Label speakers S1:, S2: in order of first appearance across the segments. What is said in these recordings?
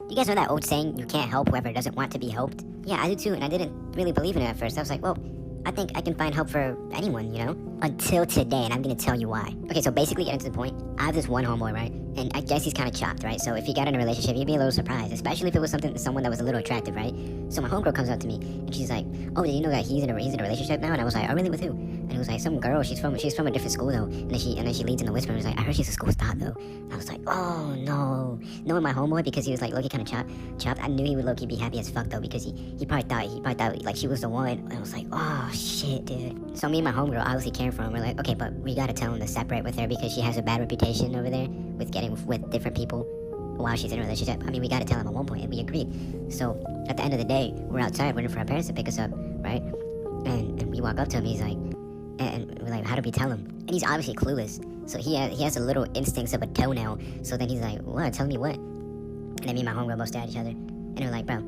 S1: You guys know that old saying, you can't help whoever doesn't want to be helped? Yeah, I do too, and I didn't really believe in it at first. I was like, well, I think I can find help for anyone, you know? Until today, and I'm gonna tell you why. Okay, so basically, getting to the point, I have this one homeboy, right? And I guess he's kind of chopped, right? So if he got in a relationship, you'd be a little surprised, especially if it was someone that was a little attractive, right? So my homegirl comes up to me, and she's like, oh, did you know that he's in a relationship now? And I was like, oh, really, with who? And it was like, some girl, she's from a different school, though. And then she leads in the whisper, and was like, I heard she's a school thought, though. And I was like, oh, no. Knowing my homeboy, because he was like, low-key kind of chopped, I knew he would low-key be happy as fuck, though, because he probably thought, like, she was the one. And I was like, oh, shit, dude. So me and my homegirl, obviously caring for him, we're like, okay, but we gotta tell him to separate with her because she has a bad reputation over there with getting with different people while she's in a relationship. I mean, we gotta tell him at one point, and we agreed. So at the end of the day, we're outside waiting for our parents to pick us up, right? And we walk up to him, he's like, and we're like, how do we tell him? And he's obviously clueless. So he has a little instincts of a toenail. So then he's like, what? Tell me what? And then me and my homegirl both stare at each other, and we're like, bro,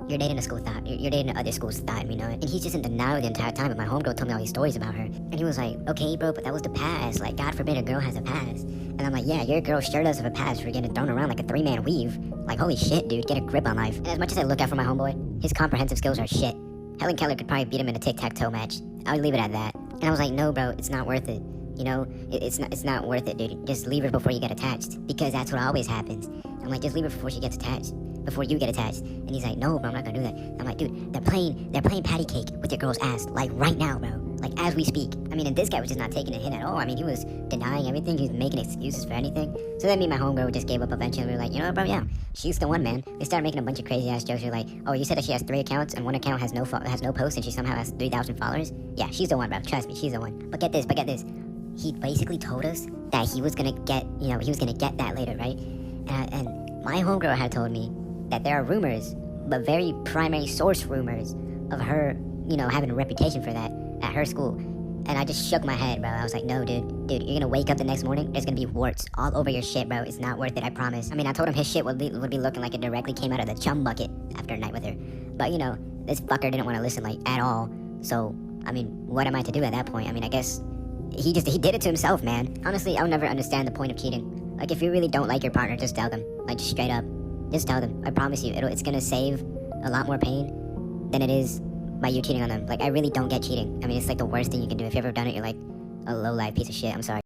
S1: you're dating a school thought. You're dating other school's thought, and we know it. And he's just in denial the entire time, but my homegirl told me all these stories about her. And he was like, okay, bro, but that was the past. Like, God forbid a girl has a past. And I'm like, yeah, your girl sure does have a past for getting thrown around like a three-man weave. Like, holy shit, dude, get a grip on life. And as much as I look out for my homeboy, his comprehensive skills are shit. Helen Keller could probably beat him in a tic-tac-toe match. I would leave it at that. And I was like, no, bro, it's not worth it. You know, it's not worth it, dude. Just leave her before you get attached. Because that's what always happens. I'm like, just leave her before she gets attached. Before you get attached. And he's like, no, bro, I'm not gonna do that. I'm like, dude, they're playing patty cake with your girl's ass, like right now, bro. Like as we speak. I mean, and this guy was just not taking a hint at all. I mean, he was denying everything. He was making excuses for anything. So then me and my homegirl just gave up eventually. We were like, you know what, bro, yeah, she's the one, man. They started making a bunch of crazy ass jokes. You're like, oh, you said that she has 3 accounts and one account has no posts and she somehow has 3,000 followers? Yeah, she's the one, bro. Trust me, she's the one. But get this. He basically told us that he was gonna get that later, right? And my homegirl had told me that there are rumors, but very primary source rumors of her, you know, having a reputation for that at her school. And I just shook my head, bro. I was like, no, dude, you're gonna wake up the next morning, there's gonna be warts all over your shit, bro. It's not worth it, I promise. I mean, I told him his shit would be looking like it directly came out of the chum bucket after a night with her. But, you know, this fucker didn't want to listen, like, at all. So, I mean, what am I to do at that point? I mean, I guess he did it to himself, man. Honestly, I'll never understand the point of cheating. Like, if you really don't like your partner, just tell them. Like, just straight up. Just tell them. I promise you, it's gonna save a lot more pain than it is by you cheating on them. Like, I really don't get cheating. I mean, it's like the worst thing you can do. If you've ever done it, you're like a low-life piece of shit. I'm sorry.